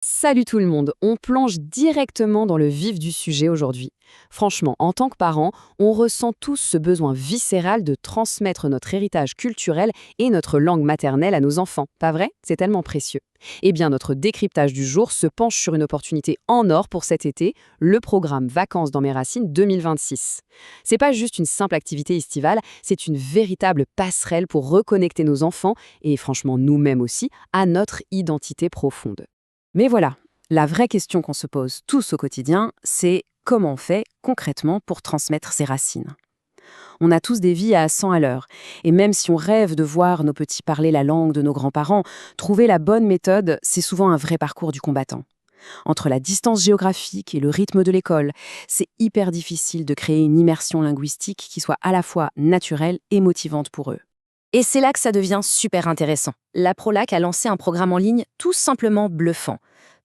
Salut tout le monde, on plonge directement dans le vif du sujet aujourd'hui. Franchement, en tant que parents, on ressent tous ce besoin viscéral de transmettre notre héritage culturel et notre langue maternelle à nos enfants, pas vrai? C'est tellement précieux. Eh bien, notre décryptage du jour se penche sur une opportunité en or pour cet été, le programme Vacances dans mes racines 2026. C'est pas juste une simple activité estivale, c'est une véritable passerelle pour reconnecter nos enfants, et franchement nous-mêmes aussi, à notre identité profonde. Mais voilà, la vraie question qu'on se pose tous au quotidien, c'est comment on fait concrètement pour transmettre ses racines. On a tous des vies à 100 à l'heure, et même si on rêve de voir nos petits parler la langue de nos grands-parents, trouver la bonne méthode, c'est souvent un vrai parcours du combattant. Entre la distance géographique et le rythme de l'école, c'est hyper difficile de créer une immersion linguistique qui soit à la fois naturelle et motivante pour eux. Et c'est là que ça devient super intéressant. La Prolac a lancé un programme en ligne tout simplement bluffant.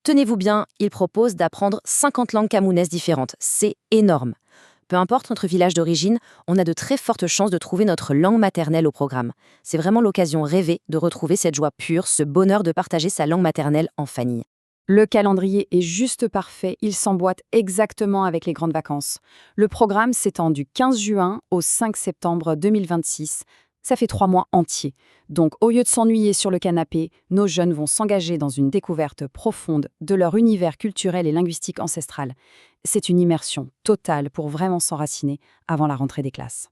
Tenez-vous bien, il propose d'apprendre 50 langues camounaises différentes. C'est énorme. Peu importe notre village d'origine, on a de très fortes chances de trouver notre langue maternelle au programme. C'est vraiment l'occasion rêvée de retrouver cette joie pure, ce bonheur de partager sa langue maternelle en famille. Le calendrier est juste parfait, il s'emboîte exactement avec les grandes vacances. Le programme s'étend du 15 juin au 5 septembre 2026. Ça fait 3 mois entiers. Donc, au lieu de s'ennuyer sur le canapé, nos jeunes vont s'engager dans une découverte profonde de leur univers culturel et linguistique ancestral. C'est une immersion totale pour vraiment s'enraciner avant la rentrée des classes.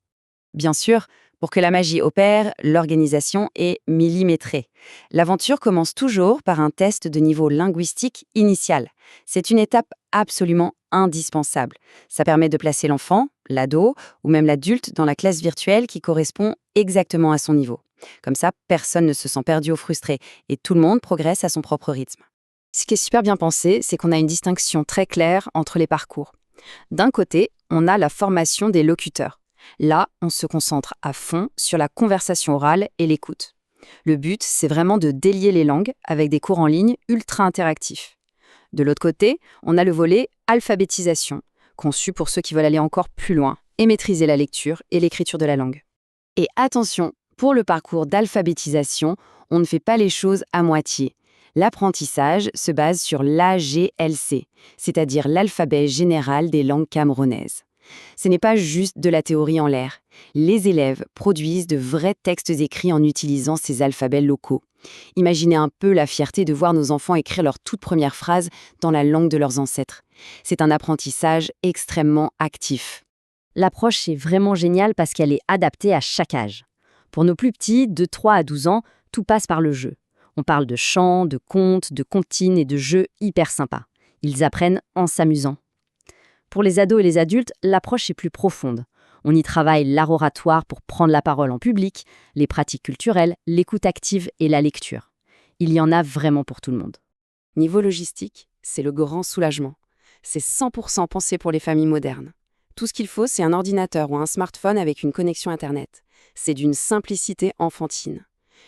Bien sûr, pour que la magie opère, l'organisation est millimétrée. L'aventure commence toujours par un test de niveau linguistique initial. C'est une étape absolument indispensable. Ça permet de placer l'enfant, l'ado ou même l'adulte dans la classe virtuelle qui correspond exactement à son niveau. Comme ça, personne ne se sent perdu ou frustré et tout le monde progresse à son propre rythme. Ce qui est super bien pensé, c'est qu'on a une distinction très claire entre les parcours. D'un côté, on a la formation des locuteurs. Là, on se concentre à fond sur la conversation orale et l'écoute. Le but, c'est vraiment de délier les langues avec des cours en ligne ultra interactifs. De l'autre côté, on a le volet alphabétisation, conçu pour ceux qui veulent aller encore plus loin et maîtriser la lecture et l'écriture de la langue. Et attention, pour le parcours d'alphabétisation, on ne fait pas les choses à moitié. L'apprentissage se base sur l'AGLC, c'est-à-dire l'alphabet général des langues camerounaises. Ce n'est pas juste de la théorie en l'air. Les élèves produisent de vrais textes écrits en utilisant ces alphabets locaux. Imaginez un peu la fierté de voir nos enfants écrire leur toute première phrase dans la langue de leurs ancêtres. C'est un apprentissage extrêmement actif. L'approche est vraiment géniale parce qu'elle est adaptée à chaque âge. Pour nos plus petits, de 3 à 12 ans, tout passe par le jeu. On parle de chants, de contes, de comptines et de jeux hyper sympas. Ils apprennent en s'amusant. Pour les ados et les adultes, l'approche est plus profonde. On y travaille l'art oratoire pour prendre la parole en public, les pratiques culturelles, l'écoute active et la lecture. Il y en a vraiment pour tout le monde. Niveau logistique, c'est le grand soulagement. C'est 100% pensé pour les familles modernes. Tout ce qu'il faut, c'est un ordinateur ou un smartphone avec une connexion Internet. C'est d'une simplicité enfantine.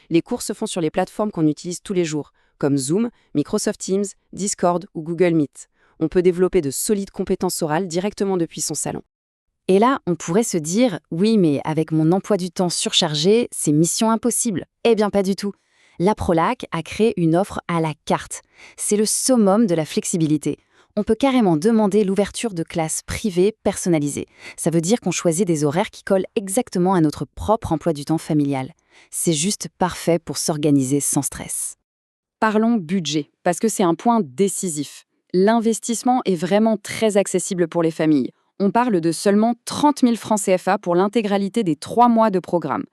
Les cours se font sur les plateformes qu'on utilise tous les jours, comme Zoom, Microsoft Teams, Discord ou Google Meet. On peut développer de solides compétences orales directement depuis son salon. Et là, on pourrait se dire « Oui, mais avec mon emploi du temps surchargé, c'est mission impossible ». Eh bien, pas du tout. La Prolac a créé une offre à la carte. C'est le summum de la flexibilité. On peut carrément demander l'ouverture de classes privées personnalisées. Ça veut dire qu'on choisit des horaires qui collent exactement à notre propre emploi du temps familial. C'est juste parfait pour s'organiser sans stress. Parlons budget, parce que c'est un point décisif. L'investissement est vraiment très accessible pour les familles. On parle de seulement 30 000 francs CFA pour l'intégralité des 3 mois de programme.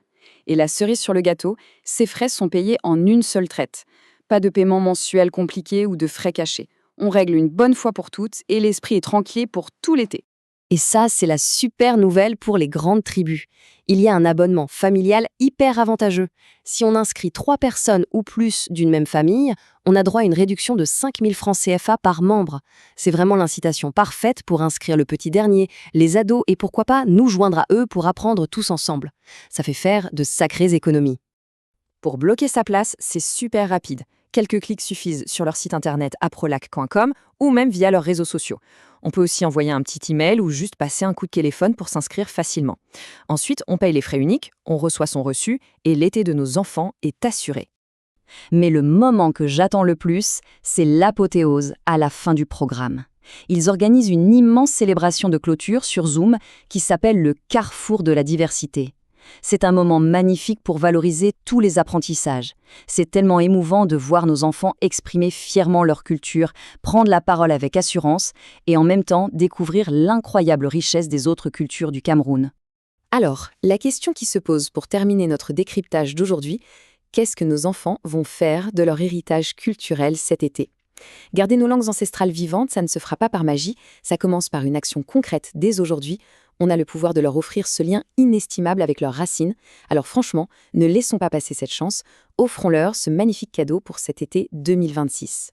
Et la cerise sur le gâteau, ces frais sont payés en une seule traite. Pas de paiement mensuel compliqué ou de frais cachés. On règle une bonne fois pour toutes et l'esprit est tranquille pour tout l'été. Et ça, c'est la super nouvelle pour les grandes tribus. Il y a un abonnement familial hyper avantageux. Si on inscrit 3 personnes ou plus d'une même famille, on a droit à une réduction de 5 000 francs CFA par membre. C'est vraiment l'incitation parfaite pour inscrire le petit dernier, les ados et pourquoi pas nous joindre à eux pour apprendre tous ensemble. Ça fait faire de sacrées économies. Pour bloquer sa place, c'est super rapide. Quelques clics suffisent sur leur site internet aprolac.com ou même via leurs réseaux sociaux. On peut aussi envoyer un petit email ou juste passer un coup de téléphone pour s'inscrire facilement. Ensuite, on paye les frais uniques, on reçoit son reçu et l'été de nos enfants est assuré. Mais le moment que j'attends le plus, c'est l'apothéose à la fin du programme. Ils organisent une immense célébration de clôture sur Zoom qui s'appelle le Carrefour de la diversité. C'est un moment magnifique pour valoriser tous les apprentissages. C'est tellement émouvant de voir nos enfants exprimer fièrement leur culture, prendre la parole avec assurance et en même temps découvrir l'incroyable richesse des autres cultures du Cameroun. Alors, la question qui se pose pour terminer notre décryptage d'aujourd'hui, qu'est-ce que nos enfants vont faire de leur héritage culturel cet été? Garder nos langues ancestrales vivantes, ça ne se fera pas par magie, ça commence par une action concrète dès aujourd'hui. On a le pouvoir de leur offrir ce lien inestimable avec leurs racines. Alors franchement, ne laissons pas passer cette chance, offrons-leur ce magnifique cadeau pour cet été 2026.